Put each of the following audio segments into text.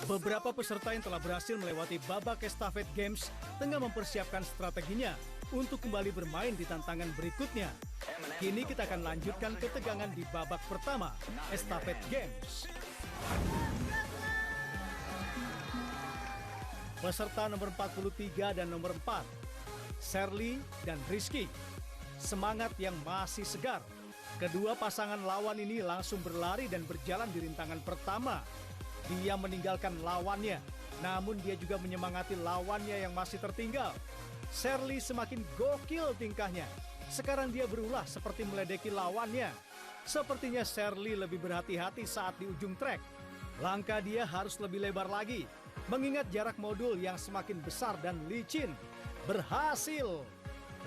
Beberapa peserta yang telah berhasil melewati babak estafet games tengah mempersiapkan strateginya untuk kembali bermain di tantangan berikutnya. Kini kita akan lanjutkan ketegangan di babak pertama, estafet games. Peserta nomor 43 dan nomor 4, Sherly dan Rizky. Semangat yang masih segar. Kedua pasangan lawan ini langsung berlari dan berjalan di rintangan pertama. Dia meninggalkan lawannya, namun dia juga menyemangati lawannya yang masih tertinggal. Sherly semakin gokil tingkahnya. Sekarang dia berulah seperti meledeki lawannya. Sepertinya Sherly lebih berhati-hati saat di ujung trek. Langkah dia harus lebih lebar lagi, mengingat jarak modul yang semakin besar dan licin. Berhasil!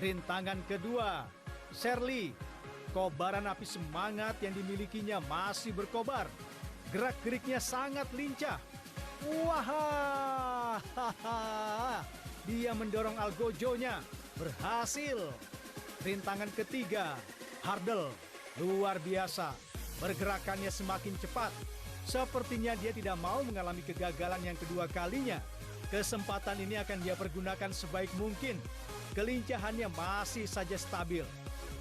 Rintangan kedua, Sherly. Kobaran api semangat yang dimilikinya masih berkobar. Gerak-geriknya sangat lincah. Wah, dia mendorong algojonya. Berhasil. Rintangan ketiga, hurdle. Luar biasa. Pergerakannya semakin cepat. Sepertinya dia tidak mau mengalami kegagalan yang kedua kalinya. Kesempatan ini akan dia pergunakan sebaik mungkin. Kelincahannya masih saja stabil.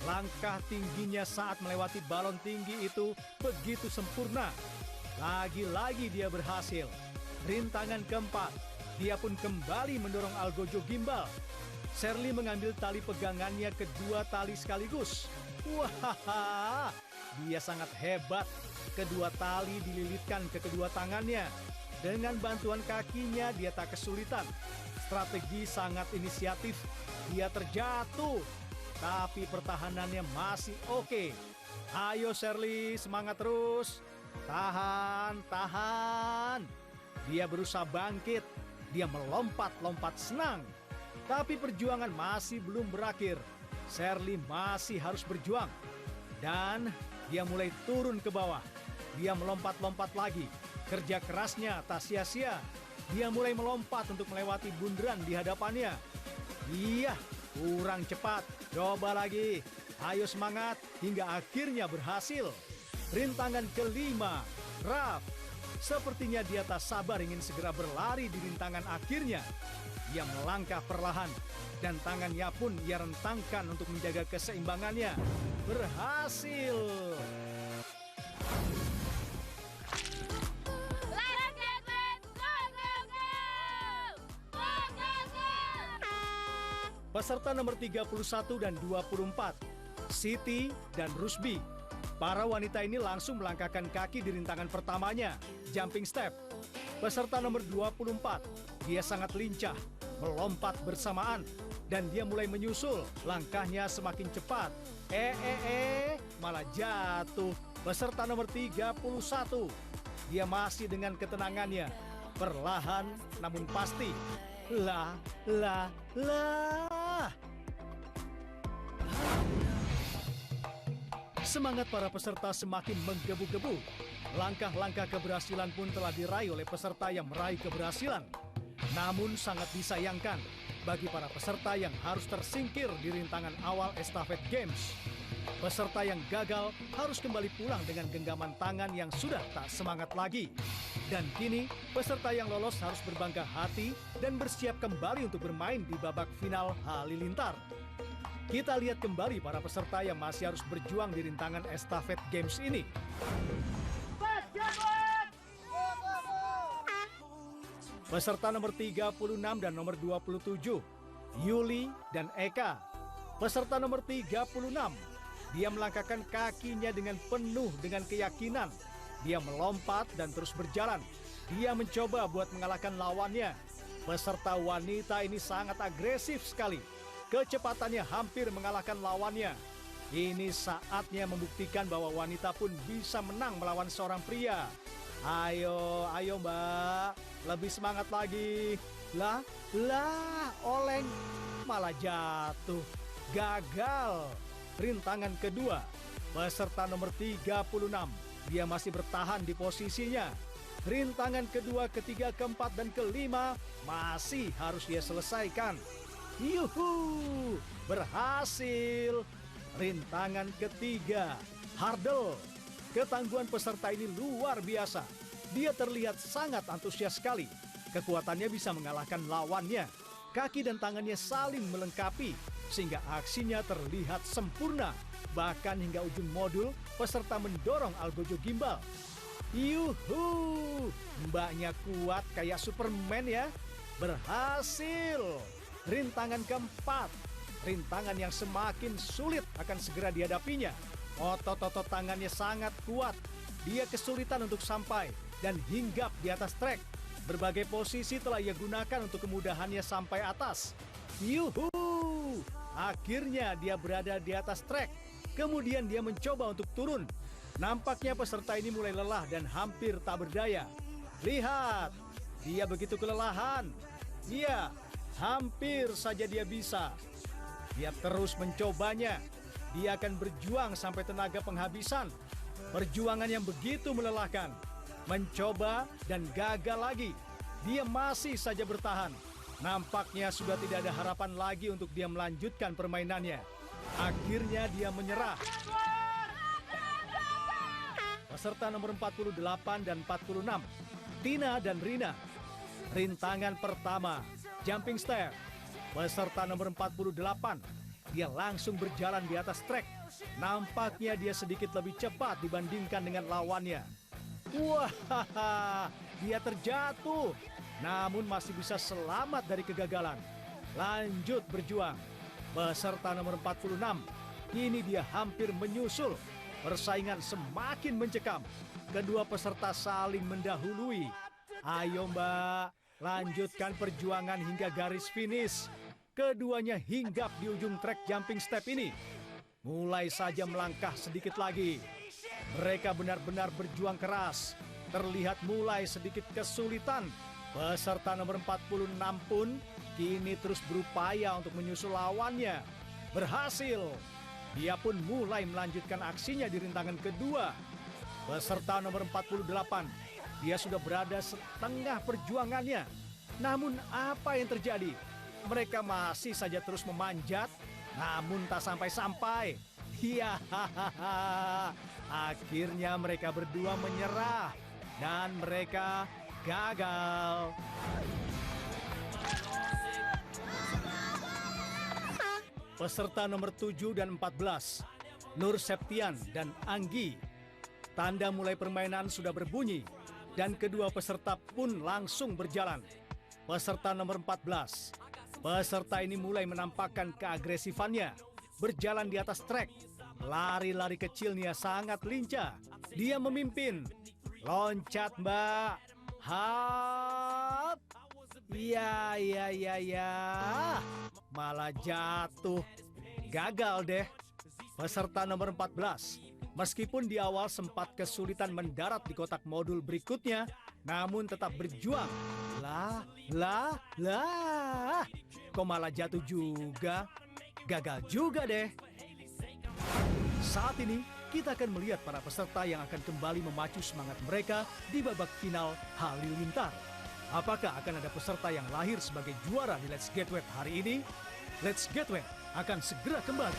Langkah tingginya saat melewati balon tinggi itu begitu sempurna. Lagi-lagi dia berhasil. Rintangan keempat, dia pun kembali mendorong algojo gimbal. Sherly mengambil tali pegangannya kedua tali sekaligus. Wah, dia sangat hebat. Kedua tali dililitkan ke kedua tangannya. Dengan bantuan kakinya dia tak kesulitan. Strategi sangat inisiatif. Dia terjatuh, tapi pertahanannya masih oke. Ayo Sherly, semangat terus. Tahan, tahan. Dia berusaha bangkit. Dia melompat-lompat senang. Tapi perjuangan masih belum berakhir. Sherly masih harus berjuang. Dan dia mulai turun ke bawah. Dia melompat-lompat lagi. Kerja kerasnya tak sia-sia. Dia mulai melompat untuk melewati bundaran di hadapannya. Iya, kurang cepat. Coba lagi. Ayo semangat hingga akhirnya berhasil. Rintangan kelima, Raf. Sepertinya dia tak sabar ingin segera berlari di rintangan akhirnya. Dia melangkah perlahan dan tangannya pun ia rentangkan untuk menjaga keseimbangannya. Berhasil. Peserta nomor 31 dan 24, Siti dan Rusby. Para wanita ini langsung melangkahkan kaki di rintangan pertamanya, jumping step. Peserta nomor 24, dia sangat lincah, melompat bersamaan, dan dia mulai menyusul. Langkahnya semakin cepat. Malah jatuh. Peserta nomor 31, dia masih dengan ketenangannya, perlahan namun pasti. Lah. Semangat para peserta semakin menggebu-gebu. Langkah-langkah keberhasilan pun telah diraih oleh peserta yang meraih keberhasilan. Namun sangat disayangkan bagi para peserta yang harus tersingkir di rintangan awal estafet games. Peserta yang gagal harus kembali pulang dengan genggaman tangan yang sudah tak semangat lagi. Dan kini peserta yang lolos harus berbangga hati dan bersiap kembali untuk bermain di babak final Halilintar. Kita lihat kembali para peserta yang masih harus berjuang di rintangan estafet games ini. Peserta nomor 36 dan nomor 27, Yuli dan Eka. Peserta nomor 36, dia melangkahkan kakinya dengan penuh dengan keyakinan. Dia melompat dan terus berjalan. Dia mencoba buat mengalahkan lawannya. Peserta wanita ini sangat agresif sekali. Kecepatannya hampir mengalahkan lawannya. Ini saatnya membuktikan bahwa wanita pun bisa menang melawan seorang pria. Ayo mbak, lebih semangat lagi. Lah, oleng, malah jatuh. Gagal. Rintangan kedua, peserta nomor 36. Dia masih bertahan di posisinya. Rintangan kedua, ketiga, keempat, dan kelima masih harus dia selesaikan. Yuhu, berhasil. Rintangan ketiga, hurdle. Ketangguhan peserta ini luar biasa. Dia terlihat sangat antusias sekali. Kekuatannya bisa mengalahkan lawannya. Kaki dan tangannya saling melengkapi, sehingga aksinya terlihat sempurna. Bahkan hingga ujung modul, peserta mendorong Algojo Gimbal. Yuhu, mbaknya kuat kayak Superman ya. Berhasil. Rintangan keempat. Rintangan yang semakin sulit akan segera dihadapinya. Otot-otot tangannya sangat kuat. Dia kesulitan untuk sampai dan hinggap di atas trek. Berbagai posisi telah ia gunakan untuk kemudahannya sampai atas. Yuhu! Akhirnya dia berada di atas trek. Kemudian dia mencoba untuk turun. Nampaknya peserta ini mulai lelah dan hampir tak berdaya. Lihat, dia begitu kelelahan. Iya, hampir saja dia bisa. Dia terus mencobanya. Dia akan berjuang sampai tenaga penghabisan. Perjuangan yang begitu melelahkan. Mencoba dan gagal lagi. Dia masih saja bertahan. Nampaknya sudah tidak ada harapan lagi untuk dia melanjutkan permainannya. Akhirnya dia menyerah. Peserta nomor 48 dan 46, Tina dan Rina. Rintangan pertama, jumping step. Peserta nomor 48, dia langsung berjalan di atas trek. Nampaknya dia sedikit lebih cepat dibandingkan dengan lawannya. Wah, dia terjatuh. Namun masih bisa selamat dari kegagalan. Lanjut berjuang. Peserta nomor 46, kini dia hampir menyusul. Persaingan semakin mencekam. Kedua peserta saling mendahului. Ayo mbak, lanjutkan perjuangan hingga garis finish. Keduanya hinggap di ujung trek jumping step ini. Mulai saja melangkah sedikit lagi. Mereka benar-benar berjuang keras. Terlihat mulai sedikit kesulitan. Peserta nomor 46 pun kini terus berupaya untuk menyusul lawannya. Berhasil. Dia pun mulai melanjutkan aksinya di rintangan kedua. Peserta nomor 48, dia sudah berada setengah perjuangannya. Namun apa yang terjadi? Mereka masih saja terus memanjat, namun tak sampai-sampai. Ya, akhirnya mereka berdua menyerah dan mereka gagal. Peserta nomor 7 dan 14, Nur Septian dan Anggi. Tanda mulai permainan sudah berbunyi dan kedua peserta pun langsung berjalan. Peserta nomor 14, peserta ini mulai menampakkan keagresifannya. Berjalan di atas trek, lari-lari kecilnya sangat lincah. Dia memimpin. Loncat mbak. Hap. Ya. Malah jatuh. Gagal deh. Peserta nomor 14, meskipun di awal sempat kesulitan mendarat di kotak modul berikutnya, namun tetap berjuang. Lah. Kok malah jatuh juga? Gagal juga deh. Saat ini kita akan melihat para peserta yang akan kembali memacu semangat mereka di babak final Halilintar. Apakah akan ada peserta yang lahir sebagai juara di Let's Get Wet hari ini? Let's Get Wet akan segera kembali.